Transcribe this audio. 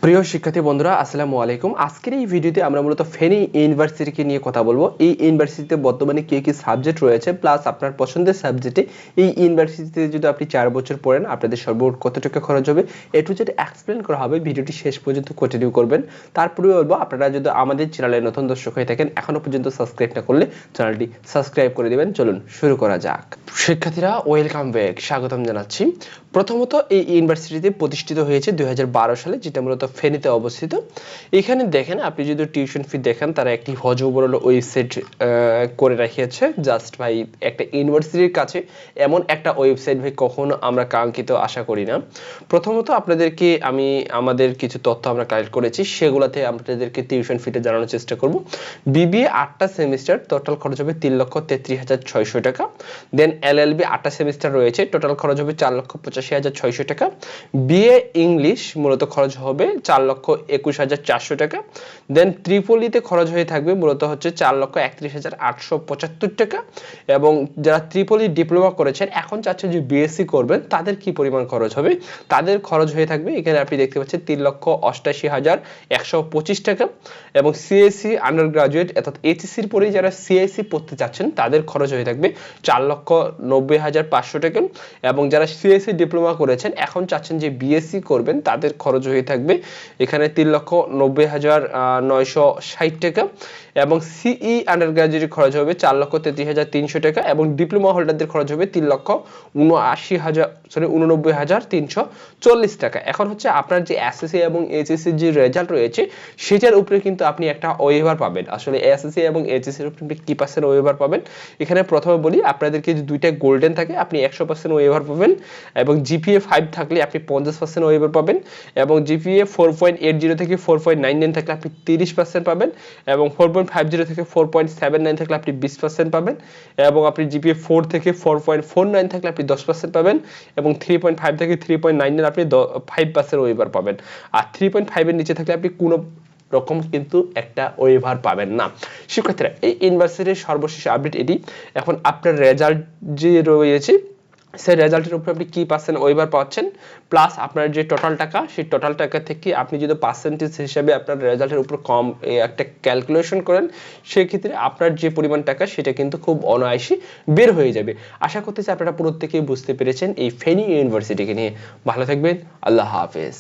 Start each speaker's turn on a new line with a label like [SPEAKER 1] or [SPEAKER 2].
[SPEAKER 1] প্রিয় শিক্ষার্থী বন্ধুরা আসসালামু আলাইকুম। আজকের এই ভিডিওতে আমরা মূলত ফেনী ইউনিভার্সিটিকে নিয়ে কথা বলবো। এই ইউনিভার্সিটিতে বর্তমানে কি কি সাবজেক্ট রয়েছে প্লাস আপনার পছন্দের সাবজেক্টে এই ইউনিভার্সিটিতে যদি আপনি 4 বছর পড়েন আপনাদের সর্বমোট কত টাকা খরচ হবে এ টু জেড এক্সপ্লেন করা হবে। ভিডিওটি শেষ পর্যন্ত কন্টিনিউ করবেন। তারপরে বলবো আপনারা যদি আমাদের চ্যানেলে নতুন দর্শক হয়ে থাকেন এখনো পর্যন্ত সাবস্ক্রাইব না করলে চ্যানেলটি সাবস্ক্রাইব করে দিবেন। চলুন শুরু করা যাক। শিক্ষার্থীরা ওয়েলকাম ব্যাক, স্বাগতম জানাচ্ছি। প্রথমত এই ইউনিভার্সিটিতে প্রতিষ্ঠিত হয়েছে 2012 সালে, যেটা মূলত ফেনীতে অবস্থিত। এখানে দেখেন আপনি যদি টিউশন ফি দেখেন তারা একটি হজবরল ওয়েবসাইট করে রাখিয়েছে। জাস্ট ভাই একটা ইউনিভার্সিটির কাছে এমন একটা ওয়েবসাইট ভাই কখনো আমরা কাঙ্ক্ষিত আশা করি না। প্রথমত আপনাদেরকে আমি আমাদের কিছু তথ্য আমরা কালেক্ট করেছি, সেগুলোতে আপনাদেরকে টিউশন ফিতে জানানোর চেষ্টা করব। বিবিএ 8টা সেমিস্টার, টোটাল খরচ হবে 3,33,600 টাকা। দেন এলএলবি 8টা সেমিস্টার রয়েছে, টোটাল খরচ হবে 4,85,600 টাকা। বিএ ইংলিশ মূলত খরচ হবে 4,21,400 টাকা। দেন ত্রিপলিতে খরচ হয়ে থাকবে মূলত হচ্ছে 4,31,875 টাকা। এবং যারা ত্রিপলি ডিপ্লোমা করেছেন এখন চাচ্ছেন যে বিএসসি করবেন তাদের কি পরিমাণ খরচ হবে, তাদের খরচ হয়ে থাকবে এখানে আপনি দেখতে পাচ্ছেন 3,88,125 টাকা। এবং সিএসসি আন্ডার গ্রাজুয়েট অর্থাৎ এইচএসসির পরেই যারা সিএসসি পড়তে চাচ্ছেন তাদের খরচ হয়ে থাকবে 4,90,500 টাকা। এবং যারা সিএসসি ডিপ্লোমা করেছেন এখন চাচ্ছেন যে বিএসসি করবেন তাদের খরচ হয়ে থাকবে এখানে 3,90,960 টাকা। এবং সিই আন্ডার গ্রাজুয়েট খরচ হবে 4,33,300 টাকা। এবং ডিপ্লোমা হোল্ডারদের খরচ হবে 3,89,340 টাকা। এখন হচ্ছে আপনার যে এসএসসি এবং এইচএসসি যে রেজাল্ট রয়েছে সেটার উপরে কিন্তু আপনি একটা ওয়েভার পাবেন। আসলে এসএসসি এবং এইচএসসি এর উপরে কি পার্সেন্ট ওয়েভার পাবেন, এখানে প্রথমে বলি আপনাদেরকে যে দুইটা গোল্ডেন থাকে আপনি 100% ওয়েভার পাবেন। এবং জিপিএ 5 থাকলে আপনি 50% ওয়েভার পাবেন। এবং জিপিএ 4.80 থেকে 4.99 থাকলে আপনি 30% পাবেন। এবং 4.50 থেকে 4.79 থাকলে আপনি 20% পাবেন। এবং আপনি জিপিএ 4 থেকে 4.49 থাকলে আপনি 10% পাবেন। এবং 3.5 থেকে 3.9 আপনি 5% ওয়েভার পাবেন। আর 3.5 এর নিচে থাকলে আপনি কোনো রকম কিন্তু একটা ওয়েভার পাবেন না। শিক্ষার্থীরা এই ইউনিভার্সিটির সর্বশেষ আপডেট এটি। এখন আপনার রেজাল্ট যে রয়েছে সেই রেজাল্টের উপর আপনি কি পার্সেন্ট ওয়েভার পাচ্ছেন প্লাস আপনার যে টোটাল টাকা সেই টোটাল টাকা থেকে আপনি যদি পার্সেন্টেজ হিসেবে আপনার রেজাল্টের উপর কম একটা ক্যালকুলেশন করেন সেক্ষেত্রে আপনার যে পরিমাণ টাকা সেটা কিন্তু খুব অনায়াসই বের হয়ে যাবে। আশা করতেছি আপনারা প্রত্যেকেই বুঝতে পেরেছেন এই ফেনী ইউনিভার্সিটিকে নিয়ে। ভালো থাকবেন, আল্লাহ হাফেজ।